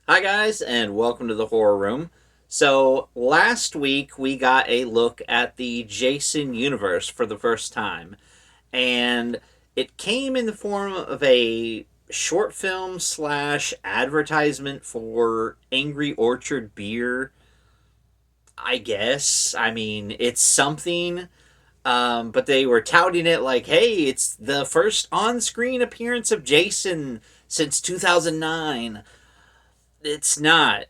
Hi, guys, and welcome to the Horror Room. So, last week we got a look at the Jason universe for the first time, and it came in the form of a short film slash advertisement for Angry Orchard beer. I guess. I mean, it's something, but they were touting it like, hey, it's the first on screen appearance of Jason since 2009. It's not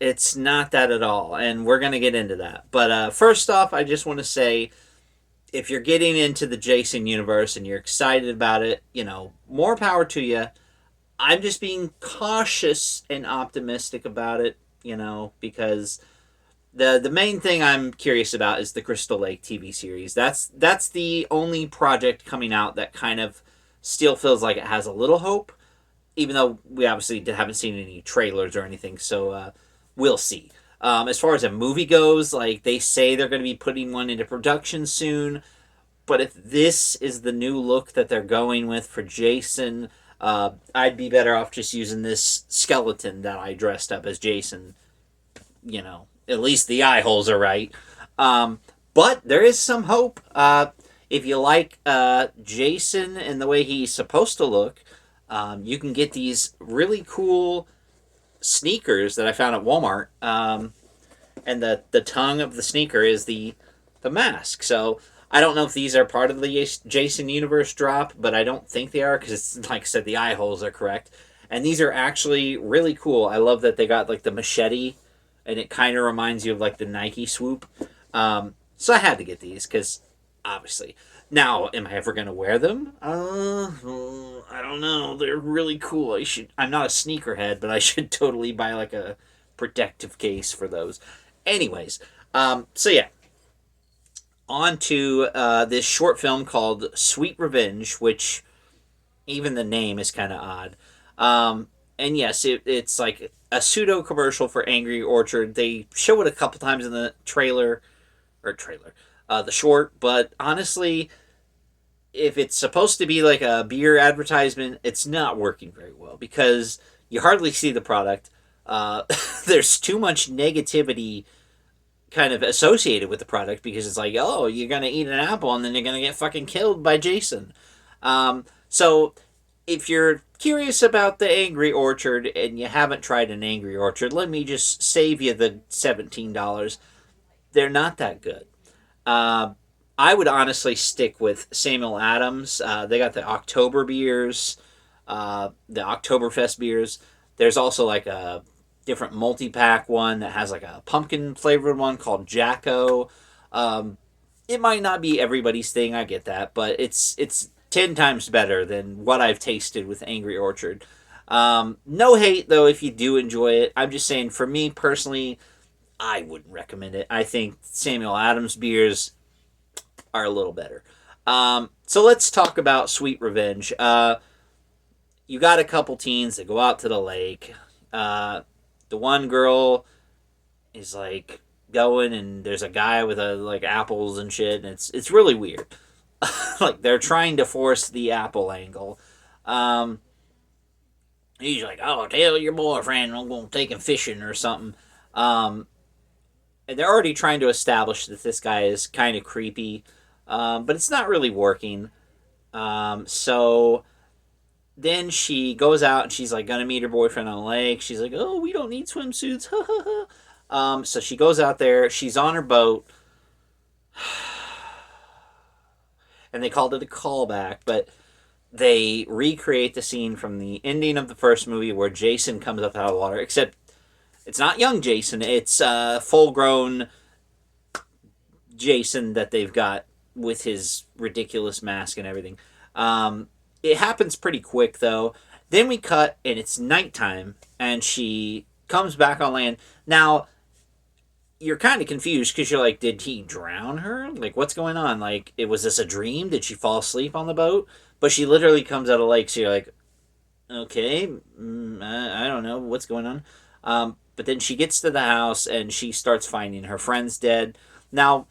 that at all, and we're going to get into that. But first off, I just want to say, if you're getting into the Jason universe and you're excited about it, more power to you. I'm just being cautious and optimistic about it, because the main thing I'm curious about is the Crystal Lake TV series. That's the only project coming out that kind of still feels like it has a little hope, even though we obviously haven't seen any trailers or anything. So we'll see. As far as a movie goes, like they say they're going to be putting one into production soon. But if this is the new look that they're going with for Jason, I'd be better off just using this skeleton that I dressed up as Jason. At least the eye holes are right. But there is some hope. If you like Jason and the way he's supposed to look, you can get these really cool sneakers that I found at Walmart. And the tongue of the sneaker is the mask. So I don't know if these are part of the Jason universe drop, but I don't think they are because, like I said, the eye holes are correct. And these are actually really cool. I love that they got like the machete, and it kind of reminds you of like the Nike swoop. So I had to get these because obviously. Now, am I ever gonna wear them? I don't know. They're really cool. I'm not a sneakerhead, but I should totally buy like a protective case for those. Anyways, so yeah, on to this short film called Sweet Revenge, which even the name is kind of odd. And yes, it's like a pseudo commercial for Angry Orchard. They show it a couple times in the the short, but honestly, if it's supposed to be like a beer advertisement, it's not working very well because you hardly see the product. Uh, there's too much negativity kind of associated with the product because it's like, oh, you're gonna eat an apple and then you're gonna get fucking killed by Jason. So if you're curious about the Angry Orchard and you haven't tried an Angry Orchard, let me just save you the $17. They're not that good. Uh, I would honestly stick with Samuel Adams. They got the October beers, the Oktoberfest beers. There's also like a different multi pack one that has like a pumpkin flavored one called Jacko. Um, it might not be everybody's thing, I get that, but it's 10 times better than what I've tasted with Angry Orchard. No hate though if you do enjoy it. I'm just saying for me personally, I wouldn't recommend it. I think Samuel Adams beers are a little better. So let's talk about Sweet Revenge. You got a couple teens that go out to the lake. The one girl is like going, and there's a guy with like apples and shit, and it's really weird. Like they're trying to force the apple angle. Um, he's like, "Oh, tell your boyfriend I'm gonna take him fishing or something." Um, and they're already trying to establish that this guy is kind of creepy, but it's not really working. So then she goes out and she's like gonna meet her boyfriend on the lake. She's like, "Oh, we don't need swimsuits." So she goes out there. She's on her boat, and they called it a callback, but they recreate the scene from the ending of the first movie where Jason comes up out of the water. Except it's not young Jason; it's full grown Jason that they've got with his ridiculous mask and everything. It happens pretty quick though. Then we cut and it's nighttime and she comes back on land. Now you're kind of confused because you're like, did he drown her? Like, what's going on? Like, was this a dream? Did she fall asleep on the boat? But she literally comes out of the lake, so you're like, okay, I don't know what's going on. But then she gets to the house and she starts finding her friends dead. Now,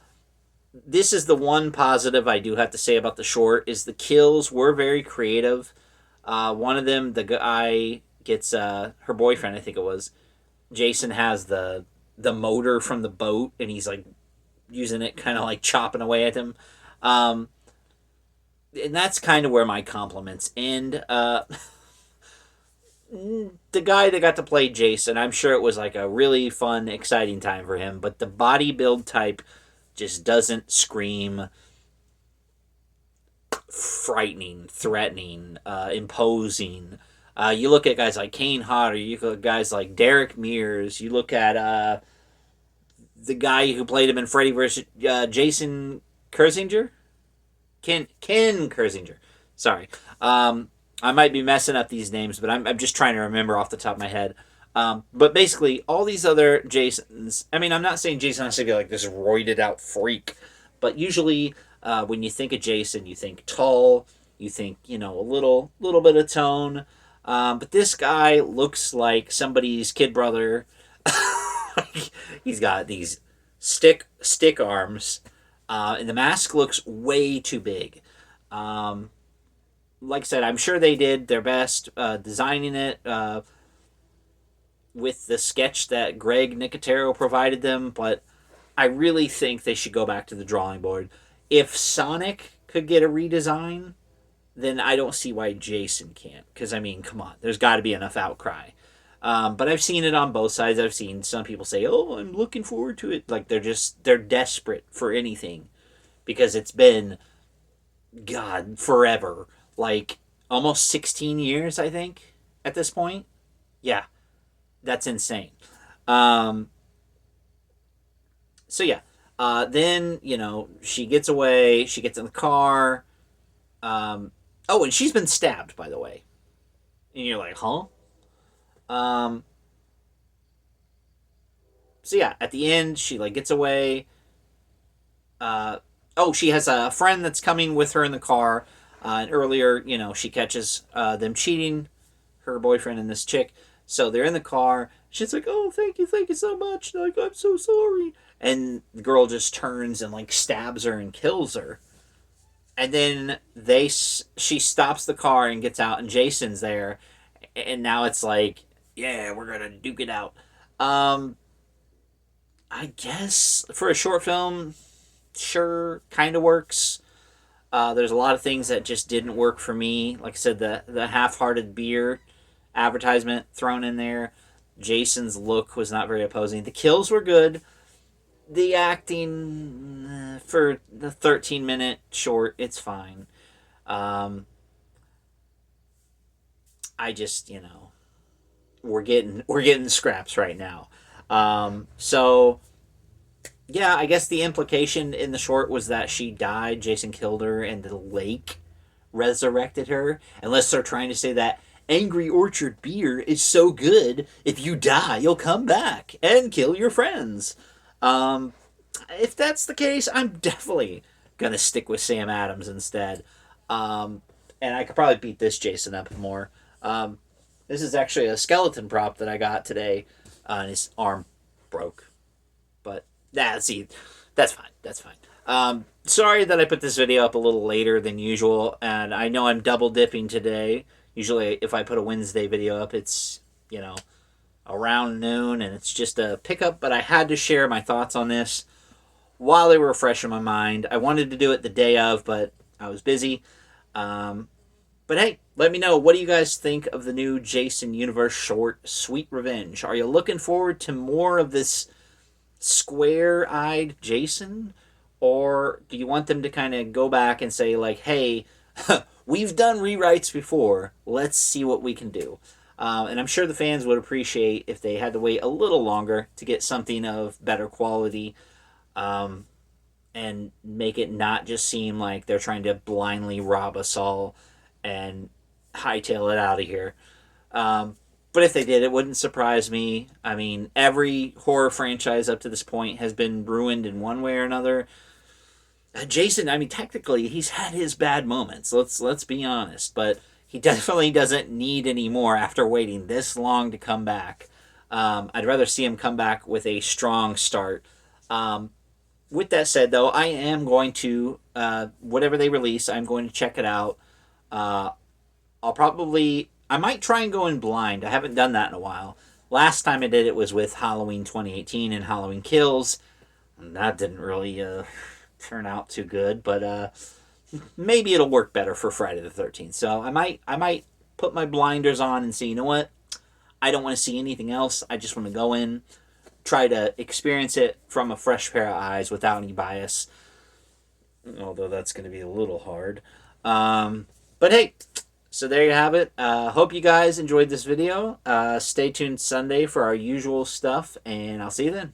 this is the one positive I do have to say about the short is the kills were very creative. One of them, the guy gets her boyfriend, I think it was. Jason has the motor from the boat, and he's like using it, kind of like chopping away at him. Um, and that's kind of where my compliments end. The guy that got to play Jason, I'm sure it was like a really fun, exciting time for him, but the body build type just doesn't scream frightening, threatening, imposing. You look at guys like Kane Hodder, you look at guys like Derek Mears, you look at the guy who played him in Freddy versus Jason Kurzinger, Ken Kurzinger. Sorry, I might be messing up these names, but I'm just trying to remember off the top of my head. But basically, all these other Jasons. I mean, I'm not saying Jason has to be like this roided out freak, but usually when you think of Jason, you think tall, you think a little bit of tone. But this guy looks like somebody's kid brother. He's got these stick arms, and the mask looks way too big. Um, like I said, I'm sure they did their best designing it with the sketch that Greg Nicotero provided them, but I really think they should go back to the drawing board. If Sonic could get a redesign, then I don't see why Jason can't. Because, I mean, come on, there's got to be enough outcry. But I've seen it on both sides. I've seen some people say, "Oh, I'm looking forward to it." Like they're desperate for anything because it's been God forever, like almost 16 years, I think, at this point. Yeah, that's insane. Um, so yeah, then she gets away. She gets in the car. Oh, and she's been stabbed, by the way. And you're like, huh? Um, so yeah, at the end, she like gets away. Oh, she has a friend that's coming with her in the car. And earlier, she catches them cheating, her boyfriend and this chick. So they're in the car. She's like, "Oh, thank you so much. Like, I'm so sorry." And the girl just turns and like stabs her and kills her. And then she stops the car and gets out, and Jason's there. And now it's like, yeah, we're gonna duke it out. Um, I guess for a short film, sure, kind of works. There's a lot of things that just didn't work for me. Like I said, the half-hearted beer advertisement thrown in there. Jason's look was not very opposing. The kills were good. The acting for the 13-minute short, it's fine. Um, I just we're getting scraps right now. So yeah, I guess the implication in the short was that she died. Jason killed her, and the lake resurrected her. Unless they're trying to say that Angry Orchard beer is so good, if you die, you'll come back and kill your friends. Um, if that's the case, I'm definitely gonna stick with Sam Adams instead. Um, and I could probably beat this Jason up more. Um, this is actually a skeleton prop that I got today, and his arm broke. But that's fine. That's fine. Sorry that I put this video up a little later than usual, and I know I'm double dipping today. Usually, if I put a Wednesday video up, it's you know around noon, and it's just a pickup. But I had to share my thoughts on this while they were fresh in my mind. I wanted to do it the day of, but I was busy. Um, but hey, let me know, what do you guys think of the new Jason Universe short, Sweet Revenge? Are you looking forward to more of this square eyed Jason? Or do you want them to kind of go back and say, like, hey, we've done rewrites before. Let's see what we can do. And I'm sure the fans would appreciate if they had to wait a little longer to get something of better quality, um, and make it not just seem like they're trying to blindly rob us all and hightail it out of here. Um, but if they did, it wouldn't surprise me. I mean, every horror franchise up to this point has been ruined in one way or another. Jason, I mean, technically, he's had his bad moments. Let's be honest, but he definitely doesn't need any more after waiting this long to come back. I'd rather see him come back with a strong start. Um, with that said, though, I am going to whatever they release, I'm going to check it out. I might try and go in blind. I haven't done that in a while. Last time I did it was with Halloween 2018 and Halloween Kills. And that didn't really turn out too good, but maybe it'll work better for Friday the 13th. So I might put my blinders on and say, you know what? I don't want to see anything else. I just want to go in, try to experience it from a fresh pair of eyes without any bias. Although that's going to be a little hard. But hey, so there you have it. Hope you guys enjoyed this video. Stay tuned Sunday for our usual stuff, and I'll see you then.